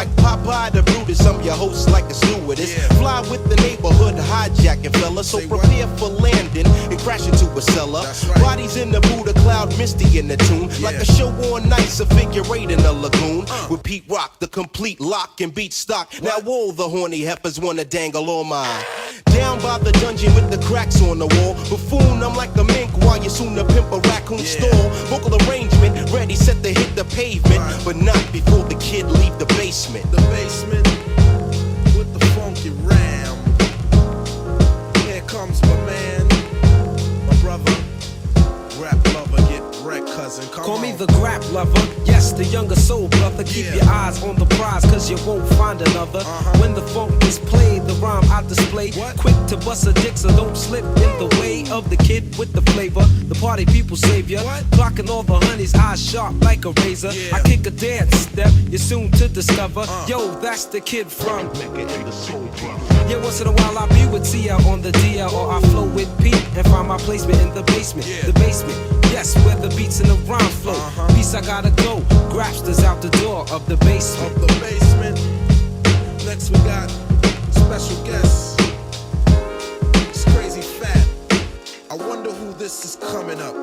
like Popeye the Brutus, I'm your host like a stewardess. Fly with the neighborhood hijacking fella, so prepare for landing and crash into a cellar. Bodies in the Buddha cloud, misty in the tune, like a show on nights, a figure eight in a lagoon. With Pete Rock, the complete lock and beat stock. Now all the horny heifers wanna dangle on my. Down by the dungeon with the cracks on the wall. Buffoon, I'm like a mink while you soon to pimp a raccoon stall. Vocal arrangement, ready, set to hit the pavement, but not before the kid leave the basement. The basement with the funky ram. Here comes my man, my brother, rap lover, get wrecked, cousin. Call me the grap lover, yes, the younger soul brother. Keep your eyes on the prize, cause you won't find another. When the funk is played, the rhyme I display. Quick to bust a dick, so don't slip in the way of the kid with the flavor. The party people savior, clocking all the honeys, eyes sharp like a razor. I kick a dance step, you're soon to discover. Yo, that's the kid from Mecca and the Soul Brother. Yeah, once in a while I be with Tia on the DL, or I flow with Pete and find my placement in the basement. The basement, yes, where the beats and the rhyme flow. Peace, I gotta go. Grapsters out the door of the basement. Of the basement. Next we got special guests. It's Crazy Fat. I wonder who this is coming up.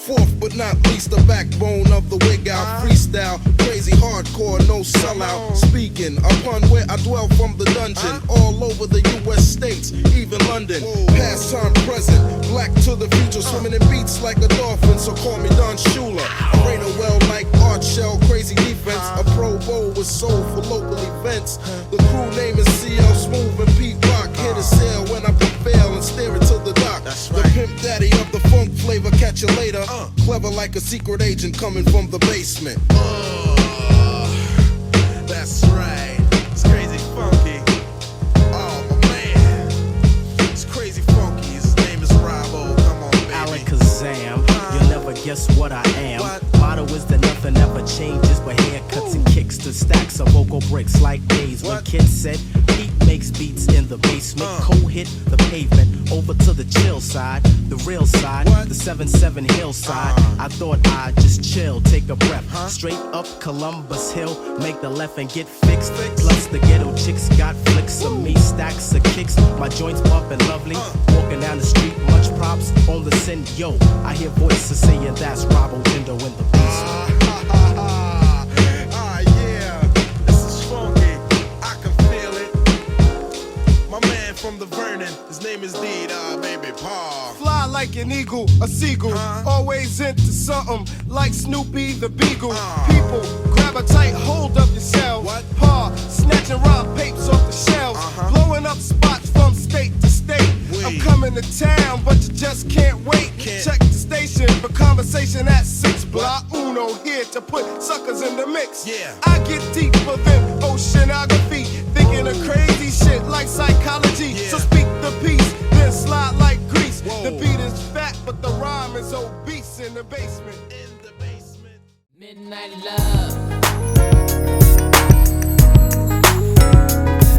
Fourth but not least, the backbone of the wig out. Freestyle, crazy hardcore, no sellout. Speaking upon where I dwell from the dungeon, all over the US states, even London. Past time, present, black to the future, swimming in beats like a dolphin, so call me Don Shula. I rain a well like Art Shell, crazy defense. A Pro Bowl with soul for local events. The crew name is CL Smooth and Pete Rock. Here to sail when I prevail and steer it to the dock. The pimp daddy of the funk flavor, catch you later. Clever like a secret agent coming from the basement. That's right. It's crazy funky. Oh my man, it's crazy funky. His name is Robo. Come on, baby. Alakazam, you'll never guess what I am. Motto is that nothing ever changes, but haircuts and kicks to stacks of vocal bricks like days. When kids said Pete makes beats in the basement, co-hit the pavement over to the chill side, the real side, the 7-7 hillside. I thought I'd just chill, take a breath, straight up Columbus Hill, make the left and get fixed. Plus the ghetto chicks got flicks of me, stacks of kicks, my joints bumping lovely. Walking down the street, much props on the send. Yo, I hear voices saying that's Robo Dindo in the basement. From the Vernon, his name is Deed, baby Pa. Fly like an eagle, a seagull, always into something like Snoopy the Beagle. People, grab a tight hold of yourself. Pa, snatching rob papes off the shelves, blowing up spots from state to state. I'm coming to town, but you just can't wait. Check the station for conversation at 6 block Uno, here to put suckers in the mix. I get deeper than oceanography, thinking of crazy shit like psychology. So speak the peace, then slide like grease. The beat is fat, but the rhyme is obese in the basement. In the basement. Midnight love.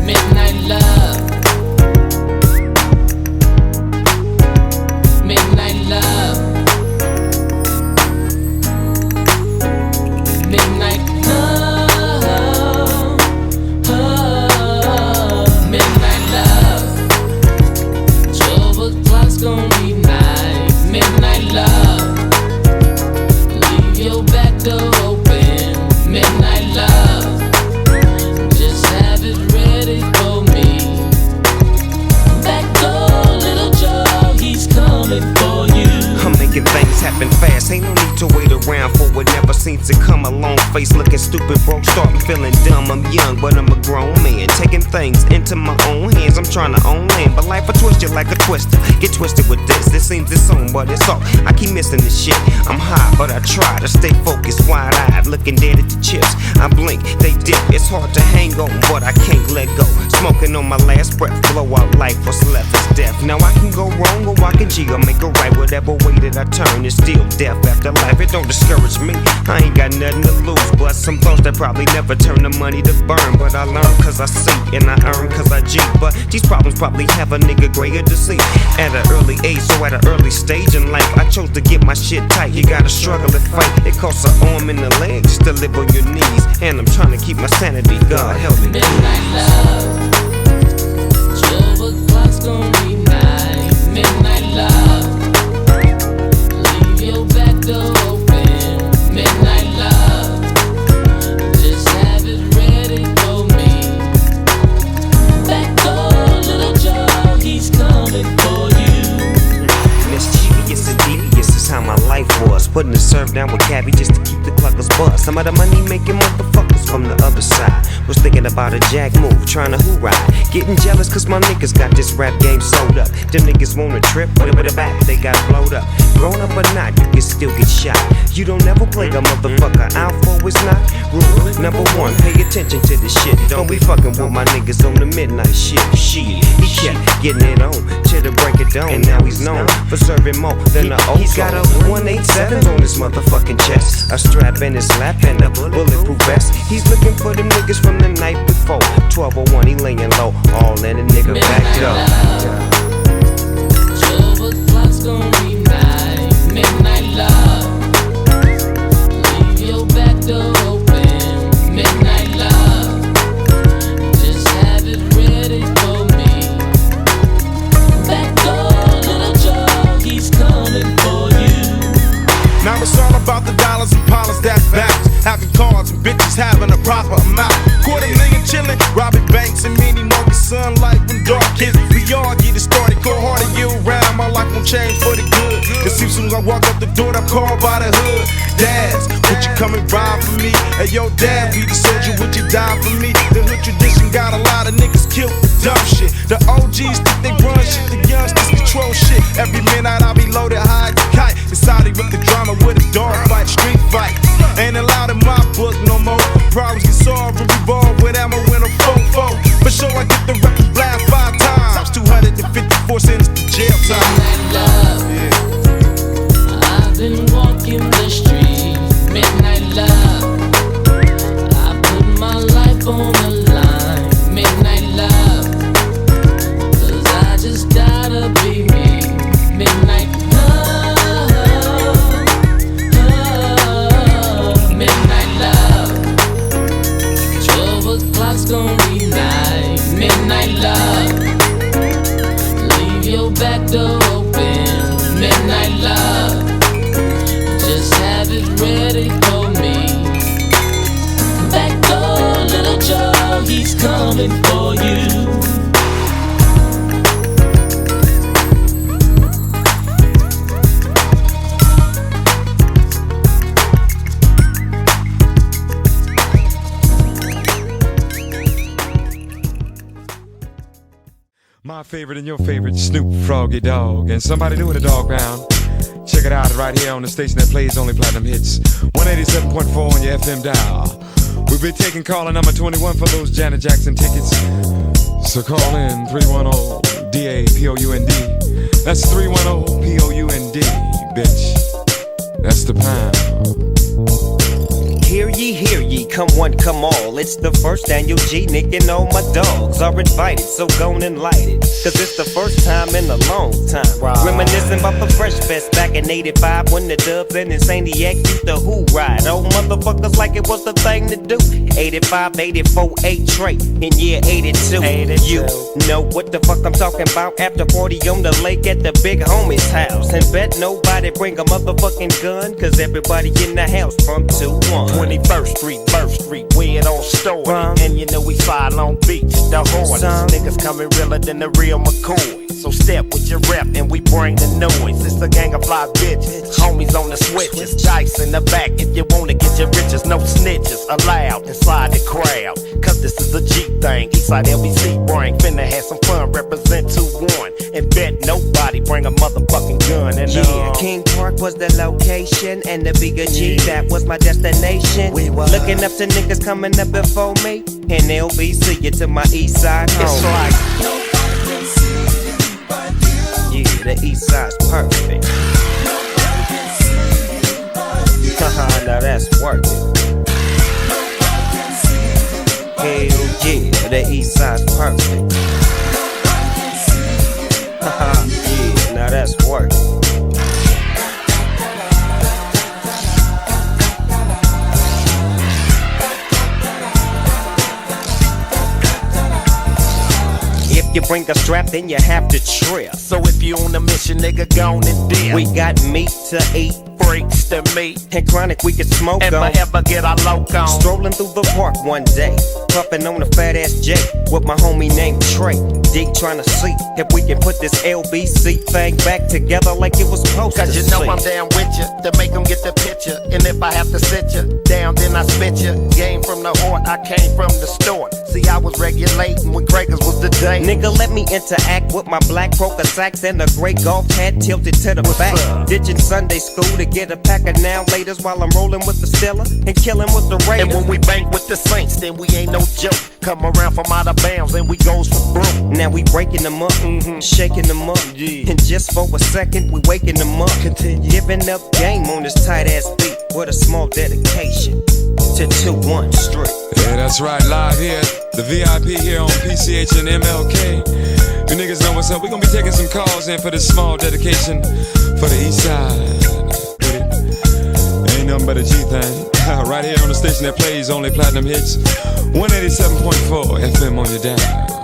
Midnight love. Midnight love. Midnight love. Midnight love. 12 o'clock's gonna be night. Midnight love. Leave your back door open. Midnight love. Just have it ready for me. Back door, little Joe, he's coming for you. I'm making things happen fast. Ain't no need to wait around for what never seems to come. A long face looking stupid broke, starting feeling dumb. I'm young, but I'm a grown man, taking things into my own hands. I'm trying to own land, but life will twist you like a twister. Get twisted with this. This seems it's on, but it's off. I keep missing this shit. I'm high, but I try to stay focused, wide-eyed, looking dead at the chips. I blink, they dip. It's hard to hang on, but I can't let go. Smoking on my last breath, blow out life. What's left is death. Now I can go wrong, or I can G or make it right. Whatever way that I turn is still death after life. It don't discourage me. I I ain't got nothing to lose, but some thoughts that probably never turn the money to burn. But I learn cause I see, and I earn cause I G. But these problems probably have a nigga grayer to see at an early age, so at an early stage in life, I chose to get my shit tight. You gotta struggle and fight. It costs an arm and a leg just to live on your knees, and I'm trying to keep my sanity. God help me. Midnight love, 12 o'clock's gonna be night. Midnight love, leave your back door open. Midnight love, just have it ready for me. Back door, little Joe, he's coming for you. Mischievous and devious is how my life was. Putting the serve down with cabbie just to keep the cluckers buzzed. Some of the money making motherfuckers from the other side was thinking about a jack move, trying to who ride. Getting jealous cause my niggas got this rap game sold up. Them niggas want a trip, whatever the back, they got blowed up. Grown up or not, you can still get shot. You don't never play a motherfucker out for it's not. Rule number one, pay attention to this shit. Don't be fucking with my niggas on the midnight shit. Shit, he kept getting it on till the break it down. And now he's known for serving more than the old. He's got a 187 on his motherfucking chest, a strap in his lap and a bulletproof vest. He's looking for them niggas from the night before. 1201, he laying low, all in a nigga back up. 12 o'clock's gonna be night. Midnight love, leave your back door open. Midnight love, just have it ready for me. Back door, little Joe, he's coming for you. Now it's all about the dollars and dollars that bounce. Having cars and bitches having a proper amount. $250,000 chillin', robbing banks and many market sunlight when dark hits. We all get it started, go hard a year round. My life won't change for the good. Cause soon as I walk up the door, I'm called by the hood. Dads, would you come and ride for me? Hey yo, dad, we the soldier, would you die for me? The hood tradition got a lot of niggas killed for dumb shit. The OGs think they run shit, the youngsters control shit. Every midnight I be loaded high as a kite. Decided with the drama with a dog fight, street fight. Ain't allowed in my book no more. Problems get solved and revolve with ammo in a fofo. For sure I get the record blast 5 times. 254 cents to jail time. Midnight love, I've been walking the street. Midnight love, I put my life on the line. Midnight love, cause I just gotta be me. Midnight love, midnight love, 12 o'clock's gonna be night. Midnight love, leave your back door open. Midnight love, just have it ready for me. Back door, little Joe, he's coming for you. My favorite and your favorite, Snoop Froggy Dog. And somebody new in the dog pound. Check it out right here on the station that plays only platinum hits. 187.4 on your FM dial. We'll be taking caller number 21 for those Janet Jackson tickets. So call in 310-DAPOUND. That's 310-POUND, bitch. That's the pound. Hear ye, come one, come all. It's the first annual G, Nick and all my dogs are invited, so go and light it. Cause it's the first time in a long time. Reminiscing about the Fresh Fest back in 85 when the Dubs and Insaniac used to who ride. Old motherfuckers like it was the thing to do. 85, 84, 8 Trey in year 82. You know what the fuck I'm talking about. After party on the lake at the big homie's house. And bet nobody bring a motherfucking gun, cause everybody in the house from 2-1. 21st Street, Birth Street, we it on story. And you know we slide on beach, the horns. Niggas coming realer than the real McCoy. So step with your rep and we bring the noise. It's a gang of fly bitches, homies on the switches. Dice in the back if you wanna get your riches. No snitches allowed inside the crowd. Cause this is a G thing, Eastside LBC bring. Finna have some fun, represent 2-1. And bet nobody bring a motherfucking gun. And yeah, King Park was the location, and the bigger G, that was my destination. Looking up to niggas coming up before me, and LBC you to my east side home. It's like nobody can see me but you. Yeah, the east side's perfect. Now that's work. perfect. Yeah, now that's work. If you bring a strap, then you have to trip. So if you on a mission, nigga, go on and dip. We got meat to eat, Freaks to me, and chronic we can smoke and on. forever get our loc on. Strolling through the park one day, puffing on a fat ass J with my homie named Trey. D trying to see if we can put this LBC thing back together like it was supposed to. Cause you know I'm down with you to make them get the picture. And if I have to sit you down, then I spit you. Game from the heart, I came from the store. See, I was regulating when Craigers was the day. Nigga, let me interact with my black poker sacks and a gray golf hat tilted to the back. Ditching Sunday school to get a pack of now laters while I'm rolling with the Stella and killing with the Raiders. And when we bank with the Saints, then we ain't no joke. Come around from out of bounds and we goes for broke. Now we breaking them up, shaking them up. And just for a second, we waking them up. Continue giving up game on this tight ass beat with a small dedication to 2-1 Street. Yeah, that's right, live here, the VIP here on PCH and MLK. You niggas know what's up. We're gonna be taking some calls in for this small dedication for the east side. With it. Ain't nothing but a G thing. Right here on the station that plays only platinum hits. 187.4 FM on your dial.